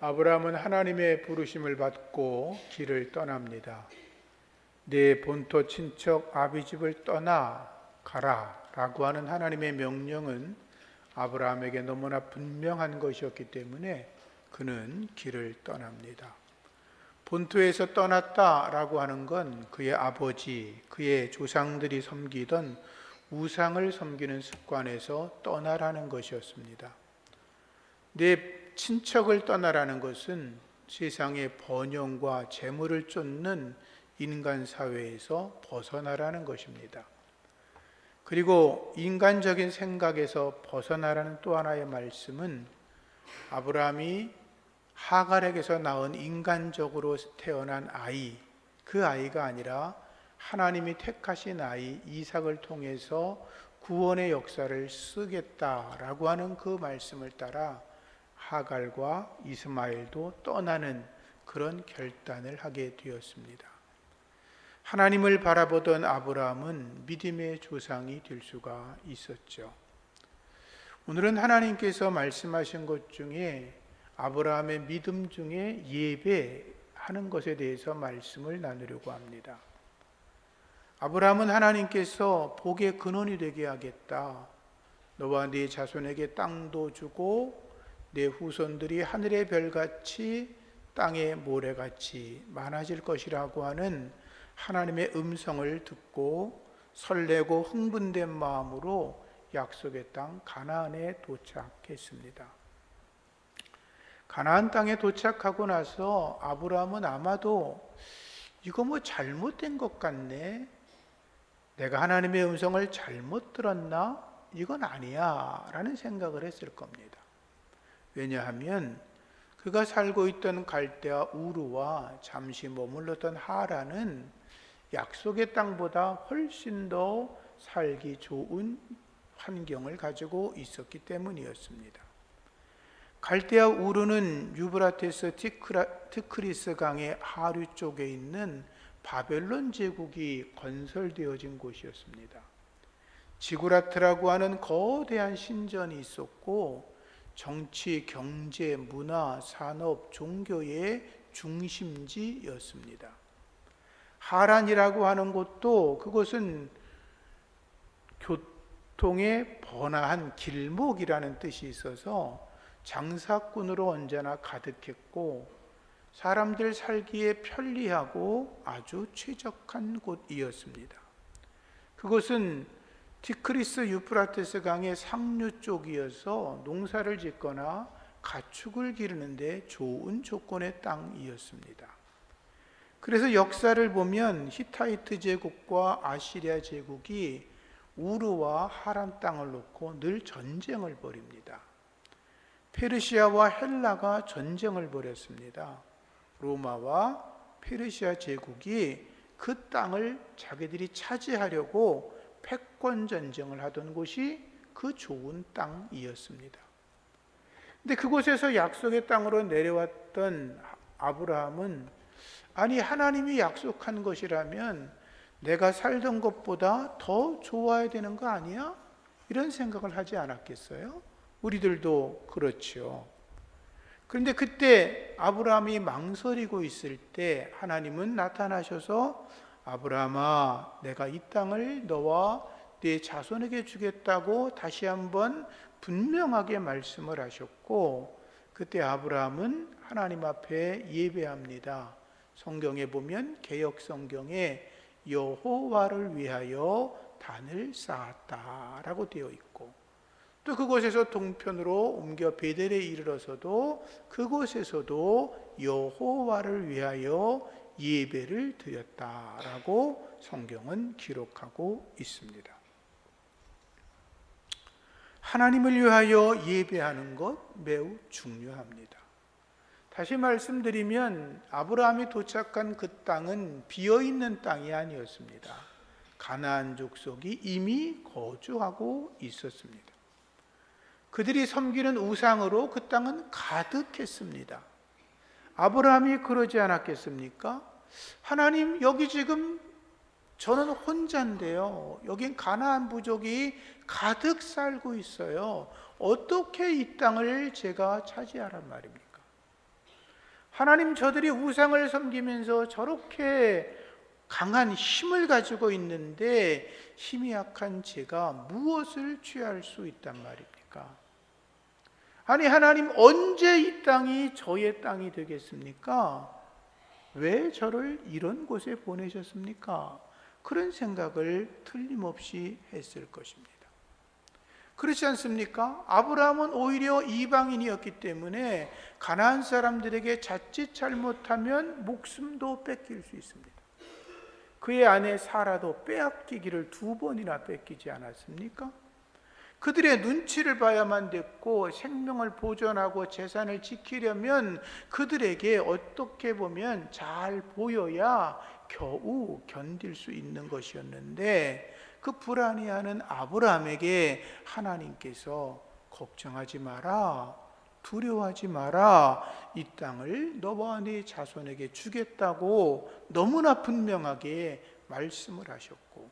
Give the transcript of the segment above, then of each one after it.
아브라함은 하나님의 부르심을 받고 길을 떠납니다. 내 본토 친척 아비집을 떠나 가라 라고 하는 하나님의 명령은 아브라함에게 너무나 분명한 것이었기 때문에 그는 길을 떠납니다. 본토에서 떠났다라고 하는 건 그의 아버지, 그의 조상들이 섬기던 우상을 섬기는 습관에서 떠나라는 것이었습니다. 내 친척을 떠나라는 것은 세상의 번영과 재물을 쫓는 인간 사회에서 벗어나라는 것입니다. 그리고 인간적인 생각에서 벗어나라는 또 하나의 말씀은 아브라함이 하갈에게서 낳은 인간적으로 태어난 아이, 그 아이가 아니라 하나님이 택하신 아이 이삭을 통해서 구원의 역사를 쓰겠다라고 하는 그 말씀을 따라 하갈과 이스마엘도 떠나는 그런 결단을 하게 되었습니다. 하나님을 바라보던 아브라함은 믿음의 조상이 될 수가 있었죠. 오늘은 하나님께서 말씀하신 것 중에 아브라함의 믿음 중에 예배하는 것에 대해서 말씀을 나누려고 합니다. 아브라함은 하나님께서 복의 근원이 되게 하겠다. 너와 네 자손에게 땅도 주고 내 후손들이 하늘의 별같이 땅의 모래같이 많아질 것이라고 하는 하나님의 음성을 듣고 설레고 흥분된 마음으로 약속의 땅 가나안에 도착했습니다. 가나안 땅에 도착하고 나서 아브라함은 아마도 이거 뭐 잘못된 것 같네, 내가 하나님의 음성을 잘못 들었나? 이건 아니야 라는 생각을 했을 겁니다. 왜냐하면 그가 살고 있던 갈대아 우르와 잠시 머물렀던 하란은 약속의 땅보다 훨씬 더 살기 좋은 환경을 가지고 있었기 때문이었습니다. 갈대아 우르는 유브라테스 티크리스 강의 하류 쪽에 있는 바벨론 제국이 건설되어진 곳이었습니다. 지구라트라고 하는 거대한 신전이 있었고 정치, 경제, 문화, 산업, 종교의 중심지였습니다. 하란이라고 하는 곳도 그것은 교통의 번화한 길목이라는 뜻이 있어서 장사꾼으로 언제나 가득했고 사람들 살기에 편리하고 아주 최적한 곳이었습니다. 그것은 티크리스 유프라테스 강의 상류 쪽이어서 농사를 짓거나 가축을 기르는 데 좋은 조건의 땅이었습니다. 그래서 역사를 보면 히타이트 제국과 아시리아 제국이 우르와 하란 땅을 놓고 늘 전쟁을 벌입니다. 페르시아와 헬라가 전쟁을 벌였습니다. 로마와 페르시아 제국이 그 땅을 자기들이 차지하려고 패권 전쟁을 하던 곳이 그 좋은 땅이었습니다. 근데 그곳에서 약속의 땅으로 내려왔던 아브라함은 아니 하나님이 약속한 것이라면 내가 살던 것보다 더 좋아야 되는 거 아니야? 이런 생각을 하지 않았겠어요? 우리들도 그렇죠. 그런데 그때 아브라함이 망설이고 있을 때 하나님은 나타나셔서 아브라함아, 내가 이 땅을 너와 네 자손에게 주겠다고 다시 한번 분명하게 말씀을 하셨고, 그때 아브라함은 하나님 앞에 예배합니다. 성경에 보면 개역 성경에 여호와를 위하여 단을 쌓았다라고 되어 있고, 또 그곳에서 동편으로 옮겨 베델에 이르러서도 그곳에서도 여호와를 위하여 예배를 드렸다라고 성경은 기록하고 있습니다. 하나님을 위하여 예배하는 것 매우 중요합니다. 다시 말씀드리면 아브라함이 도착한 그 땅은 비어있는 땅이 아니었습니다. 가나안 족속이 이미 거주하고 있었습니다. 그들이 섬기는 우상으로 그 땅은 가득했습니다. 아브라함이 그러지 않았겠습니까? 하나님, 여기 지금 저는 혼자인데요. 여긴 가나안 부족이 가득 살고 있어요. 어떻게 이 땅을 제가 차지하란 말입니까? 하나님, 저들이 우상을 섬기면서 저렇게 강한 힘을 가지고 있는데 힘이 약한 제가 무엇을 취할 수 있단 말입니까? 아니, 하나님, 언제 이 땅이 저의 땅이 되겠습니까? 왜 저를 이런 곳에 보내셨습니까? 그런 생각을 틀림없이 했을 것입니다. 그렇지 않습니까? 아브라함은 오히려 이방인이었기 때문에 가나안 사람들에게 자칫 잘못하면 목숨도 뺏길 수 있습니다. 그의 아내 사라도 빼앗기기를 2번이나 뺏기지 않았습니까? 그들의 눈치를 봐야만 됐고, 생명을 보존하고 재산을 지키려면 그들에게 어떻게 보면 잘 보여야 겨우 견딜 수 있는 것이었는데, 그 불안해하는 아브라함에게 하나님께서 걱정하지 마라, 두려워하지 마라, 이 땅을 너와 네 자손에게 주겠다고 너무나 분명하게 말씀을 하셨고,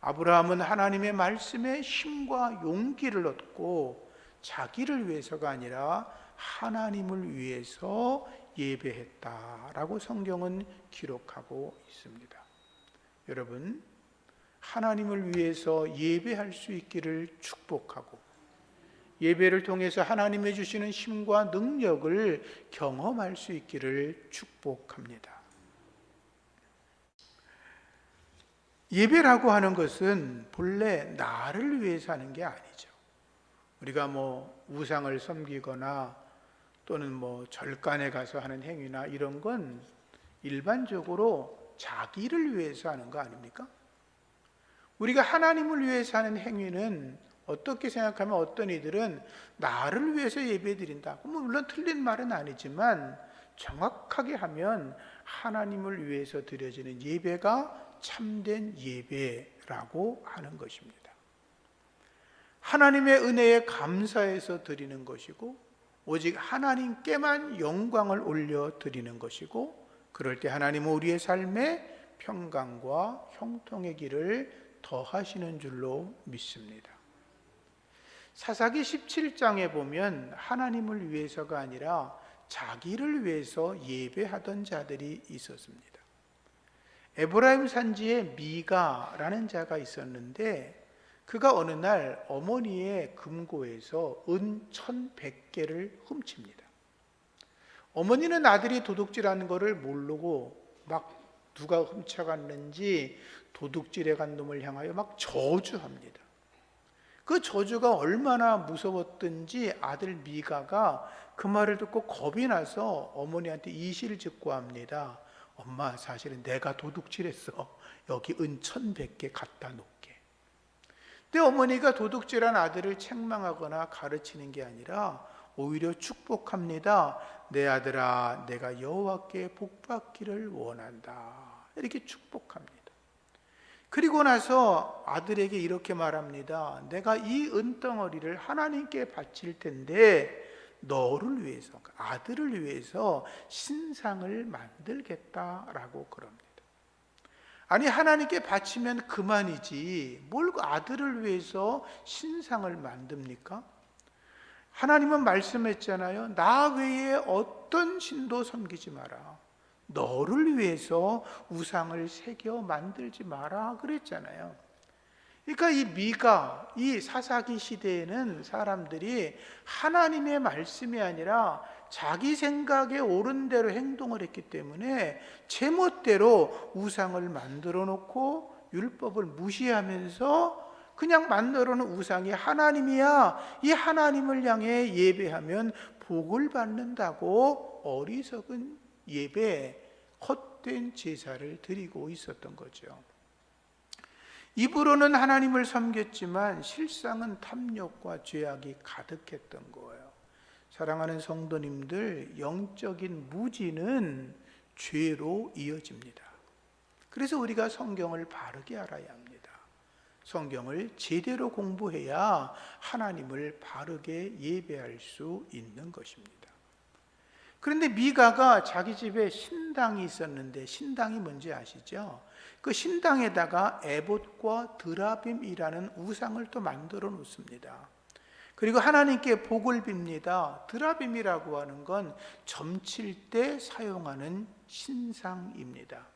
아브라함은 하나님의 말씀에 힘과 용기를 얻고 자기를 위해서가 아니라 하나님을 위해서 예배했다라고 성경은 기록하고 있습니다. 여러분, 하나님을 위해서 예배할 수 있기를 축복하고, 예배를 통해서 하나님이 주시는 힘과 능력을 경험할 수 있기를 축복합니다. 예배라고 하는 것은 본래 나를 위해서 하는 게 아니죠. 우리가 우상을 섬기거나 또는 절간에 가서 하는 행위나 이런 건 일반적으로 자기를 위해서 하는 거 아닙니까? 우리가 하나님을 위해서 하는 행위는 어떻게 생각하면 어떤 이들은 나를 위해서 예배드린다. 물론 틀린 말은 아니지만 정확하게 하면 하나님을 위해서 드려지는 예배가 참된 예배라고 하는 것입니다. 하나님의 은혜에 감사해서 드리는 것이고, 오직 하나님께만 영광을 올려 드리는 것이고, 그럴 때 하나님은 우리의 삶에 평강과 형통의 길을 더하시는 줄로 믿습니다. 사사기 17장에 보면 하나님을 위해서가 아니라 자기를 위해서 예배하던 자들이 있었습니다. 에브라임 산지에 미가라는 자가 있었는데, 그가 어느 날 어머니의 금고에서 은 1,100개를 훔칩니다. 어머니는 아들이 도둑질하는 것을 모르고 막 누가 훔쳐갔는지 도둑질해 간 놈을 향하여 막 저주합니다. 그 저주가 얼마나 무서웠던지 아들 미가가 그 말을 듣고 겁이 나서 어머니한테 이실직고합니다. 엄마, 사실은 내가 도둑질했어. 여기 은 1,100개 갖다 놓게. 근데 어머니가 도둑질한 아들을 책망하거나 가르치는 게 아니라 오히려 축복합니다. 내 아들아, 내가 여호와께 복받기를 원한다. 이렇게 축복합니다. 그리고 나서 아들에게 이렇게 말합니다. 내가 이 은덩어리를 하나님께 바칠 텐데 너를 위해서, 아들을 위해서 신상을 만들겠다라고 그럽니다. 아니, 하나님께 바치면 그만이지 뭘 아들을 위해서 신상을 만듭니까? 하나님은 말씀했잖아요. 나 외에 어떤 신도 섬기지 마라. 너를 위해서 우상을 새겨 만들지 마라 그랬잖아요. 그러니까 이 미가, 이 사사기 시대에는 사람들이 하나님의 말씀이 아니라 자기 생각에 옳은 대로 행동을 했기 때문에 제멋대로 우상을 만들어 놓고 율법을 무시하면서 그냥 만들어 놓은 우상이 하나님이야, 이 하나님을 향해 예배하면 복을 받는다고 어리석은 예배, 헛된 제사를 드리고 있었던 거죠. 입으로는 하나님을 섬겼지만 실상은 탐욕과 죄악이 가득했던 거예요. 사랑하는 성도님들, 영적인 무지는 죄로 이어집니다. 그래서 우리가 성경을 바르게 알아야 합니다. 성경을 제대로 공부해야 하나님을 바르게 예배할 수 있는 것입니다. 그런데 미가가 자기 집에 신당이 있었는데, 신당이 뭔지 아시죠? 그 신당에다가 에봇과 드라빔이라는 우상을 또 만들어 놓습니다. 그리고 하나님께 복을 빕니다. 드라빔이라고 하는 건 점칠 때 사용하는 신상입니다.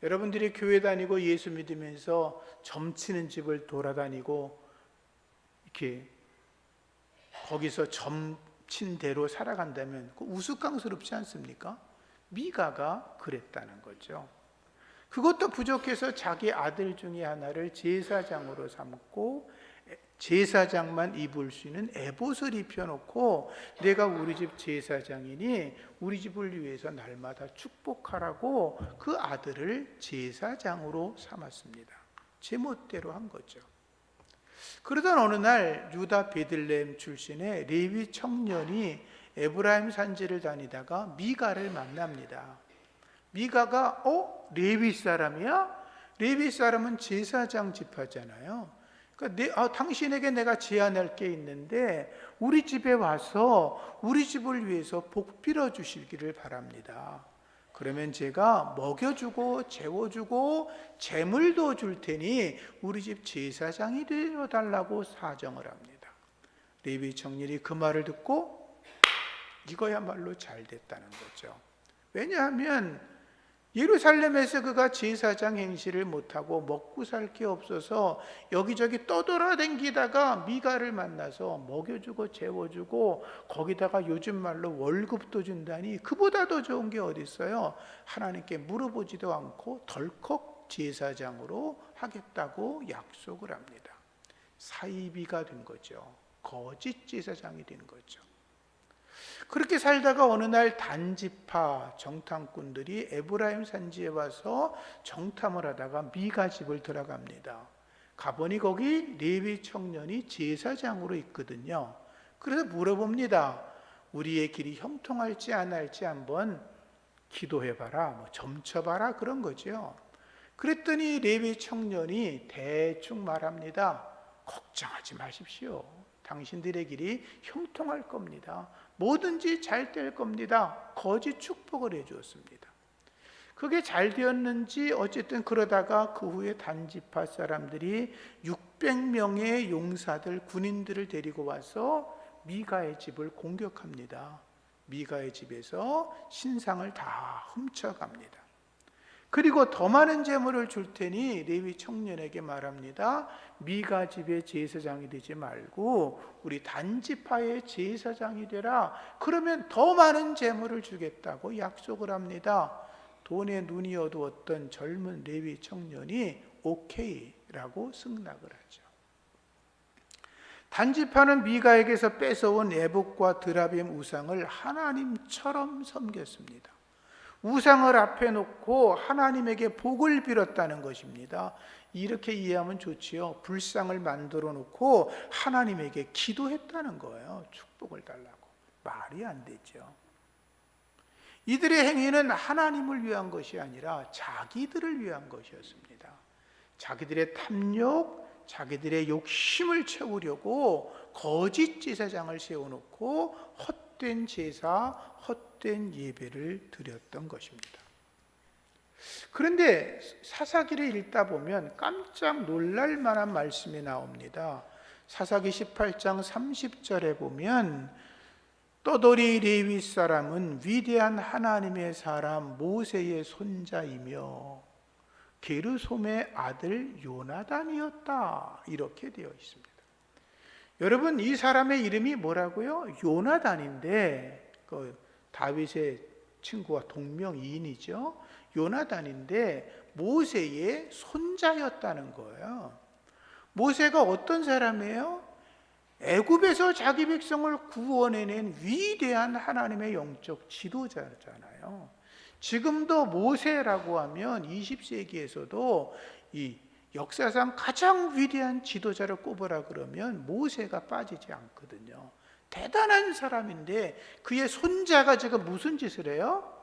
여러분들이 교회 다니고 예수 믿으면서 점치는 집을 돌아다니고 이렇게 거기서 점친 대로 살아간다면 우스꽝스럽지 않습니까? 미가가 그랬다는 거죠. 그것도 부족해서 자기 아들 중에 하나를 제사장으로 삼고 제사장만 입을 수 있는 에봇을 입혀놓고 내가 우리 집 제사장이니 우리 집을 위해서 날마다 축복하라고 그 아들을 제사장으로 삼았습니다. 제멋대로 한 거죠. 그러던 어느 날 유다 베들레헴 출신의 레위 청년이 에브라임 산지를 다니다가 미가를 만납니다. 미가가 레위 사람이야? 레위 사람은 제사장 집하잖아요. 그러니까 당신에게 내가 제안할 게 있는데 우리 집에 와서 우리 집을 위해서 복 빌어 주시기를 바랍니다. 그러면 제가 먹여주고 재워주고 재물도 줄 테니 우리 집 제사장이 되어달라고 사정을 합니다. 레위 청년이 그 말을 듣고 이거야말로 잘 됐다는 거죠. 왜냐하면 예루살렘에서 그가 제사장 행실을 못하고 먹고 살 게 없어서 여기저기 떠돌아다니다가 미가를 만나서 먹여주고 재워주고 거기다가 요즘 말로 월급도 준다니 그보다 더 좋은 게 어디 있어요? 하나님께 물어보지도 않고 덜컥 제사장으로 하겠다고 약속을 합니다. 사이비가 된 거죠. 거짓 제사장이 된 거죠. 그렇게 살다가 어느 날 단지파 정탐꾼들이 에브라임 산지에 와서 정탐을 하다가 미가 집을 들어갑니다. 가보니 거기 레위 청년이 제사장으로 있거든요. 그래서 물어봅니다. 우리의 길이 형통할지 안 할지 한번 기도해봐라, 점쳐봐라 그런 거죠. 그랬더니 레위 청년이 대충 말합니다. 걱정하지 마십시오. 당신들의 길이 형통할 겁니다. 뭐든지 잘 될 겁니다. 거짓 축복을 해주었습니다. 그게 잘 되었는지 어쨌든 그러다가 그 후에 단지파 사람들이 600명의 용사들, 군인들을 데리고 와서 미가의 집을 공격합니다. 미가의 집에서 신상을 다 훔쳐갑니다. 그리고 더 많은 재물을 줄 테니 레위 청년에게 말합니다. 미가 집의 제사장이 되지 말고 우리 단지파의 제사장이 되라. 그러면 더 많은 재물을 주겠다고 약속을 합니다. 돈에 눈이 어두웠던 젊은 레위 청년이 오케이라고 승낙을 하죠. 단지파는 미가에게서 뺏어온 에봇과 드라빔 우상을 하나님처럼 섬겼습니다. 우상을 앞에 놓고 하나님에게 복을 빌었다는 것입니다. 이렇게 이해하면 좋지요. 불상을 만들어 놓고 하나님에게 기도했다는 거예요. 축복을 달라고. 말이 안 되죠. 이들의 행위는 하나님을 위한 것이 아니라 자기들을 위한 것이었습니다. 자기들의 탐욕, 자기들의 욕심을 채우려고 거짓 제사장을 세워놓고 헛된 제사, 헛된 예배를 드렸던 것입니다. 그런데 사사기를 읽다 보면 깜짝 놀랄 만한 말씀이 나옵니다. 사사기 18장 30절에 보면 떠돌이 레위 사람은 위대한 하나님의 사람 모세의 손자이며 게르솜의 아들 요나단이었다. 이렇게 되어 있습니다. 여러분, 이 사람의 이름이 뭐라고요? 요나단인데 다윗의 친구와 동명이인이죠. 요나단인데 모세의 손자였다는 거예요. 모세가 어떤 사람이에요? 애굽에서 자기 백성을 구원해낸 위대한 하나님의 영적 지도자잖아요. 지금도 모세라고 하면 20세기에서도 이 역사상 가장 위대한 지도자를 꼽으라 그러면 모세가 빠지지 않거든요. 대단한 사람인데 그의 손자가 지금 무슨 짓을 해요?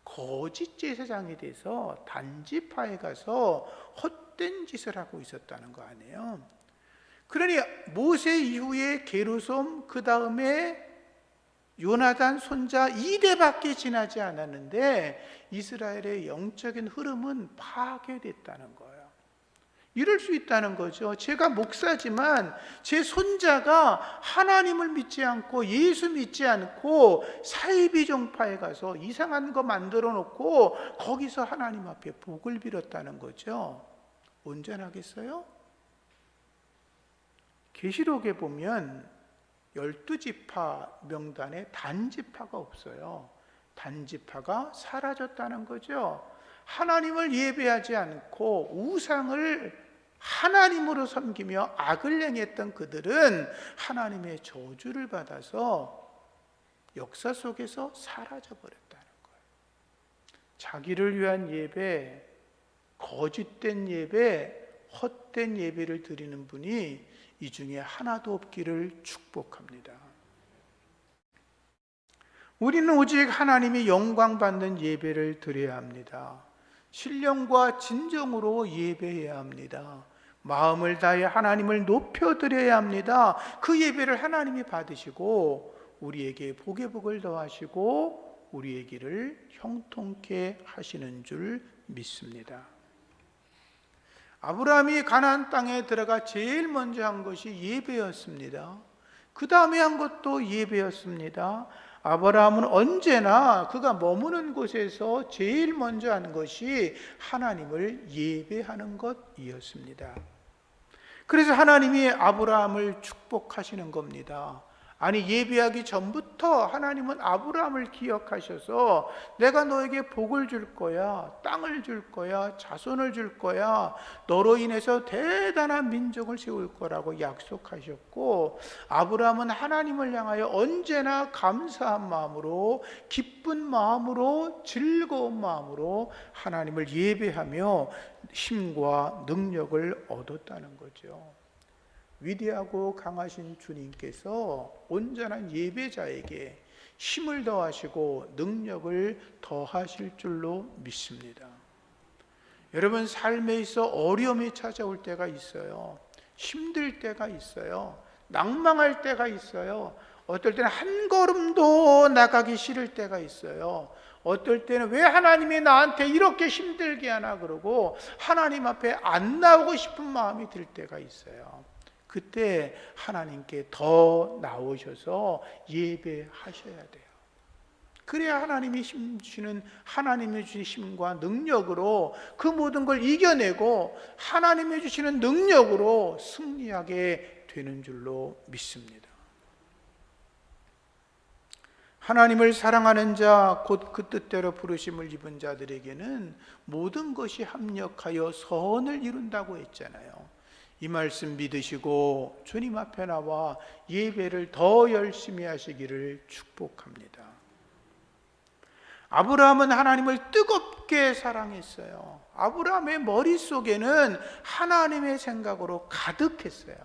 거짓 제사장이 돼서 단지파에 가서 헛된 짓을 하고 있었다는 거 아니에요. 그러니 모세 이후에 게르솜, 그 다음에 요나단 손자 2대밖에 지나지 않았는데 이스라엘의 영적인 흐름은 파괴됐다는 거예요. 이럴 수 있다는 거죠. 제가 목사지만 제 손자가 하나님을 믿지 않고 예수 믿지 않고 사이비종파에 가서 이상한 거 만들어 놓고 거기서 하나님 앞에 복을 빌었다는 거죠. 온전하겠어요? 계시록에 보면 12지파 명단에 단지파가 없어요. 단지파가 사라졌다는 거죠. 하나님을 예배하지 않고 우상을 하나님으로 섬기며 악을 행했던 그들은 하나님의 저주를 받아서 역사 속에서 사라져 버렸다는 거예요. 자기를 위한 예배, 거짓된 예배, 헛된 예배를 드리는 분이 이 중에 하나도 없기를 축복합니다. 우리는 오직 하나님이 영광 받는 예배를 드려야 합니다. 신령과 진정으로 예배해야 합니다. 마음을 다해 하나님을 높여드려야 합니다. 그 예배를 하나님이 받으시고 우리에게 복의 복을 더하시고 우리의 길을 형통케 하시는 줄 믿습니다. 아브라함이 가나안 땅에 들어가 제일 먼저 한 것이 예배였습니다. 그 다음에 한 것도 예배였습니다. 아브라함은 언제나 그가 머무는 곳에서 제일 먼저 한 것이 하나님을 예배하는 것이었습니다. 그래서 하나님이 아브라함을 축복하시는 겁니다. 아니, 예배하기 전부터 하나님은 아브라함을 기억하셔서 내가 너에게 복을 줄 거야, 땅을 줄 거야, 자손을 줄 거야, 너로 인해서 대단한 민족을 세울 거라고 약속하셨고, 아브라함은 하나님을 향하여 언제나 감사한 마음으로, 기쁜 마음으로, 즐거운 마음으로 하나님을 예배하며 힘과 능력을 얻었다는 거죠. 위대하고 강하신 주님께서 온전한 예배자에게 힘을 더하시고 능력을 더하실 줄로 믿습니다. 여러분, 삶에 있어 어려움이 찾아올 때가 있어요. 힘들 때가 있어요. 낭망할 때가 있어요. 어떨 때는 한 걸음도 나가기 싫을 때가 있어요. 어떨 때는 왜 하나님이 나한테 이렇게 힘들게 하나 그러고 하나님 앞에 안 나오고 싶은 마음이 들 때가 있어요. 그때 하나님께 더 나오셔서 예배하셔야 돼요. 그래야 하나님이 주시는 하나님이 주신 힘과 능력으로 그 모든 걸 이겨내고 하나님이 주시는 능력으로 승리하게 되는 줄로 믿습니다. 하나님을 사랑하는 자, 곧 그 뜻대로 부르심을 입은 자들에게는 모든 것이 합력하여 선을 이룬다고 했잖아요. 이 말씀 믿으시고 주님 앞에 나와 예배를 더 열심히 하시기를 축복합니다. 아브라함은 하나님을 뜨겁게 사랑했어요. 아브라함의 머릿속에는 하나님의 생각으로 가득했어요.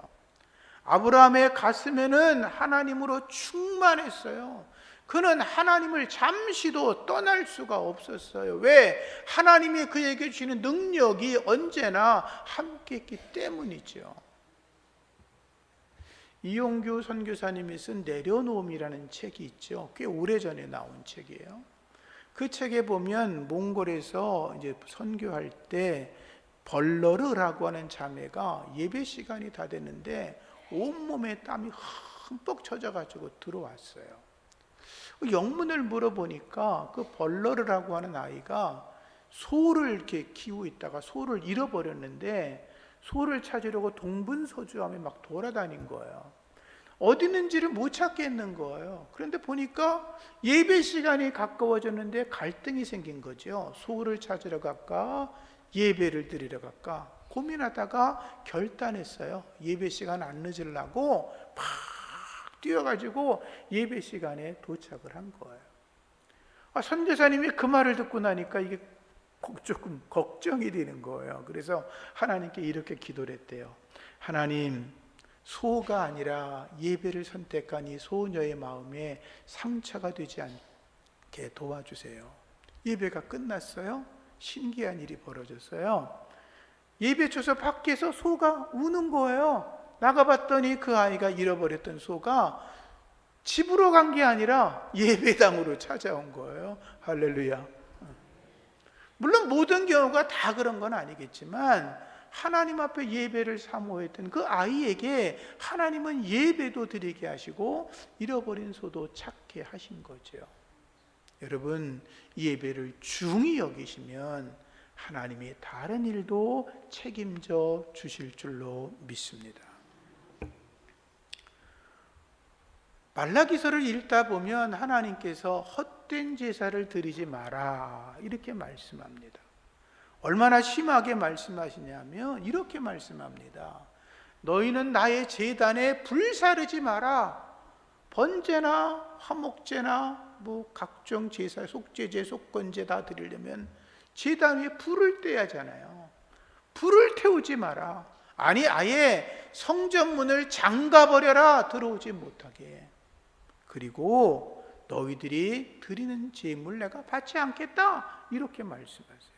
아브라함의 가슴에는 하나님으로 충만했어요. 그는 하나님을 잠시도 떠날 수가 없었어요. 왜? 하나님이 그에게 주시는 능력이 언제나 함께했기 때문이죠. 이용규 선교사님이 쓴 내려놓음이라는 책이 있죠. 꽤 오래전에 나온 책이에요. 그 책에 보면 몽골에서 이제 선교할 때 벌러르라고 하는 자매가 예배 시간이 다 됐는데 온몸에 땀이 흠뻑 젖어가지고 들어왔어요. 영문을 물어보니까 그 벌러르라고 하는 아이가 소를 이렇게 키우고 있다가 소를 잃어버렸는데 소를 찾으려고 동분서주하며 막 돌아다닌 거예요. 어디 있는지를 못 찾겠는 거예요. 그런데 보니까 예배 시간이 가까워졌는데 갈등이 생긴 거죠. 소를 찾으러 갈까 예배를 드리러 갈까 고민하다가 결단했어요. 예배 시간 안 늦으려고 막 뛰어가지고 예배 시간에 도착을 한 거예요. 선교사님이 그 말을 듣고 나니까 이게 조금 걱정이 되는 거예요. 그래서 하나님께 이렇게 기도를 했대요. 하나님, 소가 아니라 예배를 선택한 이 소녀의 마음에 상처가 되지 않게 도와주세요. 예배가 끝났어요. 신기한 일이 벌어졌어요. 예배 쳐서 밖에서 소가 우는 거예요. 나가봤더니 그 아이가 잃어버렸던 소가 집으로 간 게 아니라 예배당으로 찾아온 거예요. 할렐루야. 물론 모든 경우가 다 그런 건 아니겠지만 하나님 앞에 예배를 사모했던 그 아이에게 하나님은 예배도 드리게 하시고 잃어버린 소도 찾게 하신 거죠. 여러분, 예배를 중히 여기시면 하나님이 다른 일도 책임져 주실 줄로 믿습니다. 말라기서를 읽다 보면 하나님께서 헛된 제사를 드리지 마라 이렇게 말씀합니다. 얼마나 심하게 말씀하시냐면 이렇게 말씀합니다. 너희는 나의 제단에 불사르지 마라. 번제나 화목제나 각종 제사, 속죄제, 속건제 다 드리려면 제단 위에 불을 떼야 하잖아요. 불을 태우지 마라. 아니, 아예 성전문을 잠가버려라. 들어오지 못하게. 그리고 너희들이 드리는 제물 내가 받지 않겠다 이렇게 말씀하세요.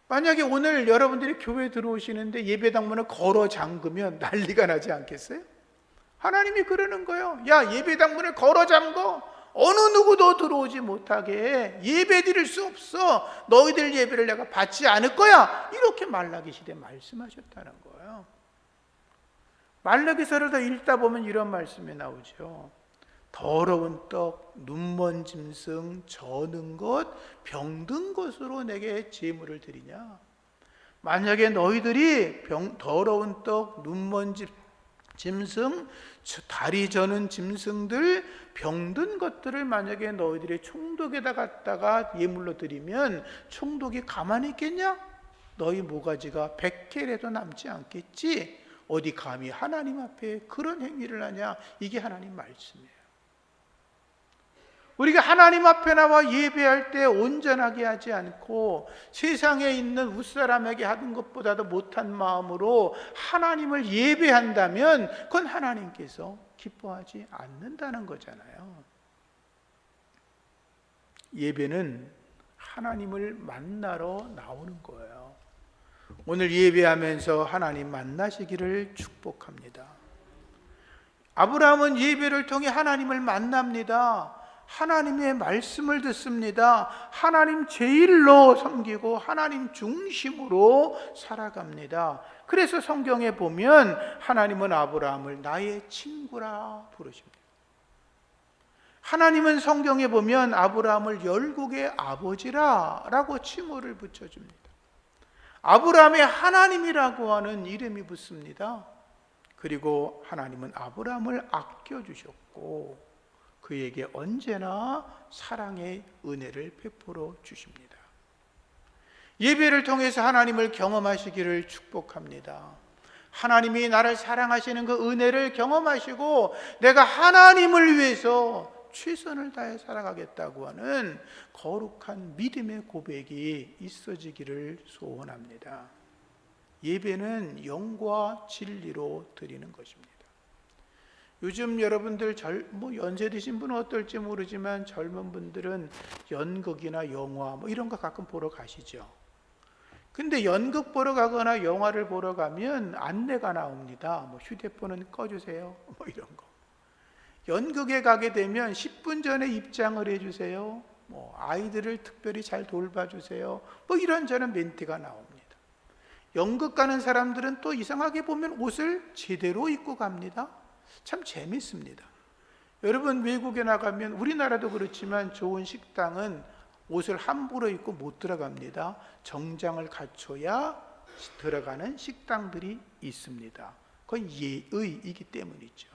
만약에 오늘 여러분들이 교회 들어오시는데 예배당문을 걸어 잠그면 난리가 나지 않겠어요? 하나님이 그러는 거예요. 야, 예배당문을 걸어 잠궈. 어느 누구도 들어오지 못하게 예배 드릴 수 없어. 너희들 예배를 내가 받지 않을 거야. 이렇게 말라기 시대에 말씀하셨다는 거예요. 말라기서를 더 읽다 보면 이런 말씀이 나오죠. 더러운 떡, 눈먼 짐승, 저는 것, 병든 것으로 내게 제물을 드리냐. 만약에 너희들이 더러운 떡, 눈먼 짐승, 다리 저는 짐승들, 병든 것들을 만약에 너희들이 총독에다 갖다가 예물로 드리면 총독이 가만히 있겠냐? 너희 모가지가 100켈에도 남지 않겠지? 어디 감히 하나님 앞에 그런 행위를 하냐? 이게 하나님 말씀이에요. 우리가 하나님 앞에 나와 예배할 때 온전하게 하지 않고 세상에 있는 웃사람에게 하는 것보다도 못한 마음으로 하나님을 예배한다면 그건 하나님께서 기뻐하지 않는다는 거잖아요. 예배는 하나님을 만나러 나오는 거예요. 오늘 예배하면서 하나님 만나시기를 축복합니다. 아브라함은 예배를 통해 하나님을 만납니다. 하나님의 말씀을 듣습니다. 하나님 제일로 섬기고 하나님 중심으로 살아갑니다. 그래서 성경에 보면 하나님은 아브라함을 나의 친구라 부르십니다. 하나님은 성경에 보면 아브라함을 열국의 아버지라 라고 칭호를 붙여줍니다. 아브라함의 하나님이라고 하는 이름이 붙습니다. 그리고 하나님은 아브라함을 아껴주셨고 그에게 언제나 사랑의 은혜를 베풀어 주십니다. 예배를 통해서 하나님을 경험하시기를 축복합니다. 하나님이 나를 사랑하시는 그 은혜를 경험하시고 내가 하나님을 위해서 최선을 다해 살아가겠다고 하는 거룩한 믿음의 고백이 있어지기를 소원합니다. 예배는 영과 진리로 드리는 것입니다. 요즘 여러분들 연세 드신 분은 어떨지 모르지만 젊은 분들은 연극이나 영화 이런 거 가끔 보러 가시죠. 근데 연극 보러 가거나 영화를 보러 가면 안내가 나옵니다. 휴대폰은 꺼주세요. 이런 거. 연극에 가게 되면 10분 전에 입장을 해주세요. 아이들을 특별히 잘 돌봐주세요. 이런저런 멘트가 나옵니다. 연극 가는 사람들은 또 이상하게 보면 옷을 제대로 입고 갑니다. 참 재밌습니다. 여러분 외국에 나가면 우리나라도 그렇지만 좋은 식당은 옷을 함부로 입고 못 들어갑니다. 정장을 갖춰야 들어가는 식당들이 있습니다. 그건 예의이기 때문이죠.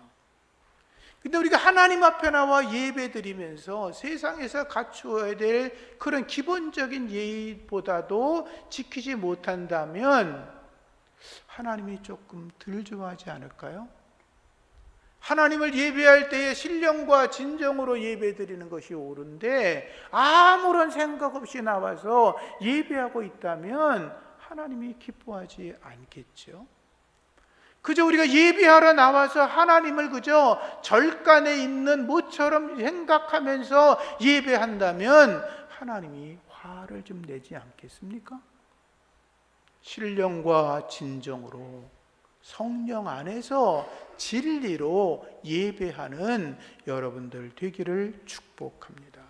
근데 우리가 하나님 앞에 나와 예배 드리면서 세상에서 갖추어야 될 그런 기본적인 예의보다도 지키지 못한다면 하나님이 조금 덜 좋아하지 않을까요? 하나님을 예배할 때에 신령과 진정으로 예배 드리는 것이 옳은데 아무런 생각 없이 나와서 예배하고 있다면 하나님이 기뻐하지 않겠죠. 그저 우리가 예배하러 나와서 하나님을 그저 절간에 있는 모처럼 생각하면서 예배한다면 하나님이 화를 좀 내지 않겠습니까? 신령과 진정으로 성령 안에서 진리로 예배하는 여러분들 되기를 축복합니다.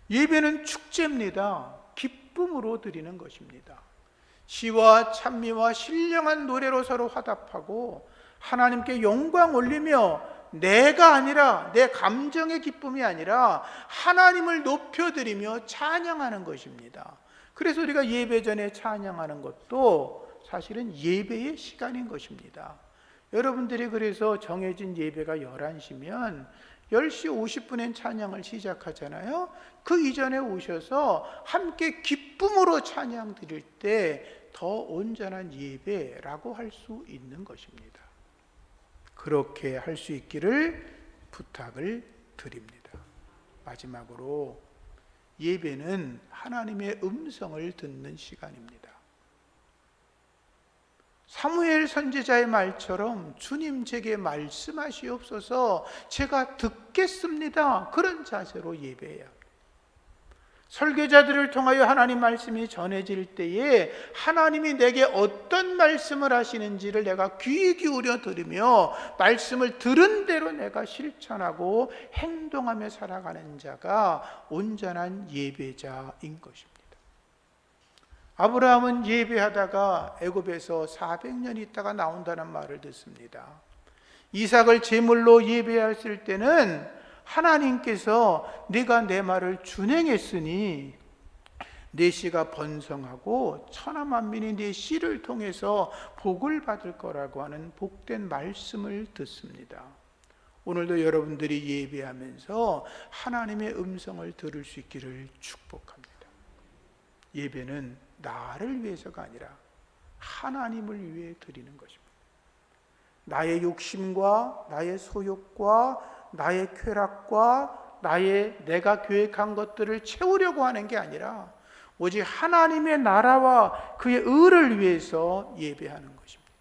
예배는 축제입니다. 기쁨으로 드리는 것입니다. 시와 찬미와 신령한 노래로 서로 화답하고 하나님께 영광 올리며 내가 아니라 내 감정의 기쁨이 아니라 하나님을 높여드리며 찬양하는 것입니다. 그래서 우리가 예배 전에 찬양하는 것도 사실은 예배의 시간인 것입니다. 여러분들이 그래서 정해진 예배가 11시면 10시 50분엔 찬양을 시작하잖아요. 그 이전에 오셔서 함께 기쁨으로 찬양 드릴 때 더 온전한 예배라고 할 수 있는 것입니다. 그렇게 할 수 있기를 부탁을 드립니다. 마지막으로 예배는 하나님의 음성을 듣는 시간입니다. 사무엘 선지자의 말처럼 주님 제게 말씀하시옵소서 제가 듣겠습니다. 그런 자세로 예배해야 합니다. 설교자들을 통하여 하나님 말씀이 전해질 때에 하나님이 내게 어떤 말씀을 하시는지를 내가 귀 기울여 들으며 말씀을 들은 대로 내가 실천하고 행동하며 살아가는 자가 온전한 예배자인 것입니다. 아브라함은 예배하다가 애굽에서 400년 있다가 나온다는 말을 듣습니다. 이삭을 제물로 예배했을 때는 하나님께서 네가 내 말을 준행했으니 내 씨가 번성하고 천하만민이 네 씨를 통해서 복을 받을 거라고 하는 복된 말씀을 듣습니다. 오늘도 여러분들이 예배하면서 하나님의 음성을 들을 수 있기를 축복합니다. 예배는 나를 위해서가 아니라 하나님을 위해 드리는 것입니다. 나의 욕심과 나의 소욕과 나의 쾌락과 내가 계획한 것들을 채우려고 하는 게 아니라 오직 하나님의 나라와 그의 의를 위해서 예배하는 것입니다.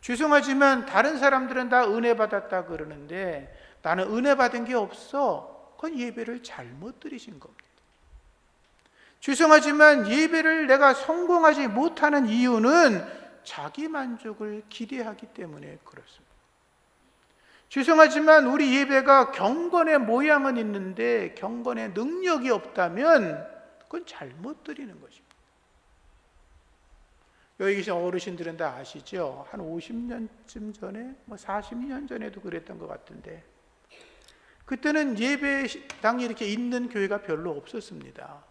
죄송하지만 다른 사람들은 다 은혜 받았다 그러는데 나는 은혜 받은 게 없어. 그건 예배를 잘못 드리신 겁니다. 죄송하지만 예배를 내가 성공하지 못하는 이유는 자기 만족을 기대하기 때문에 그렇습니다. 죄송하지만 우리 예배가 경건의 모양은 있는데 경건의 능력이 없다면 그건 잘못 드리는 것입니다. 여기 계신 어르신들은 다 아시죠? 한 50년쯤 전에 40년 전에도 그랬던 것 같은데 그때는 예배당이 이렇게 있는 교회가 별로 없었습니다.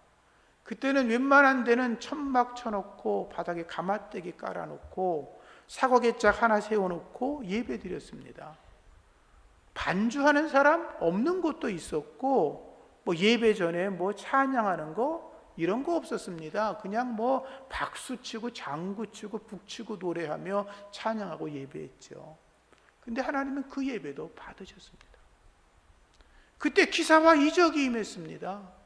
그때는 웬만한 데는 천막 쳐놓고 바닥에 가마떼기 깔아놓고 사과개짝 하나 세워놓고 예배 드렸습니다. 반주하는 사람 없는 곳도 있었고 예배 전에 찬양하는 거 이런 거 없었습니다. 그냥 박수치고 장구치고 북치고 노래하며 찬양하고 예배했죠. 근데 하나님은 그 예배도 받으셨습니다. 그때 기사와 이적이 임했습니다.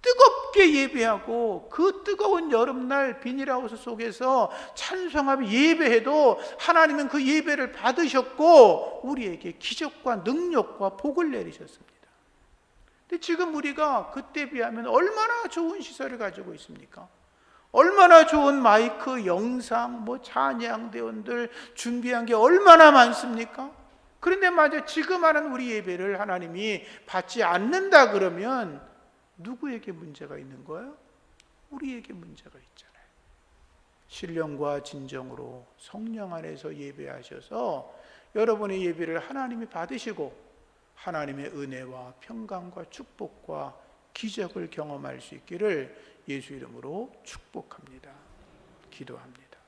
뜨겁게 예배하고 그 뜨거운 여름날 비닐하우스 속에서 찬송하며 예배해도 하나님은 그 예배를 받으셨고 우리에게 기적과 능력과 복을 내리셨습니다. 근데 지금 우리가 그때 비하면 얼마나 좋은 시설을 가지고 있습니까? 얼마나 좋은 마이크, 영상, 찬양대원들 준비한 게 얼마나 많습니까? 그런데 마저 지금 하는 우리 예배를 하나님이 받지 않는다 그러면 누구에게 문제가 있는 거예요? 우리에게 문제가 있잖아요. 신령과 진정으로 성령 안에서 예배하셔서 여러분의 예배를 하나님이 받으시고 하나님의 은혜와 평강과 축복과 기적을 경험할 수 있기를 예수 이름으로 축복합니다. 기도합니다.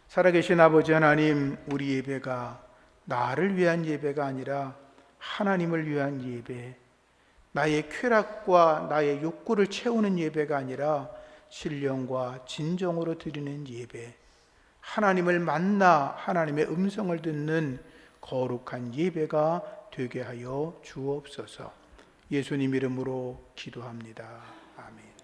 살아계신 아버지 하나님, 우리 예배가 나를 위한 예배가 아니라 하나님을 위한 예배, 나의 쾌락과 나의 욕구를 채우는 예배가 아니라 신령과 진정으로 드리는 예배, 하나님을 만나 하나님의 음성을 듣는 거룩한 예배가 되게 하여 주옵소서. 예수님 이름으로 기도합니다. 아멘.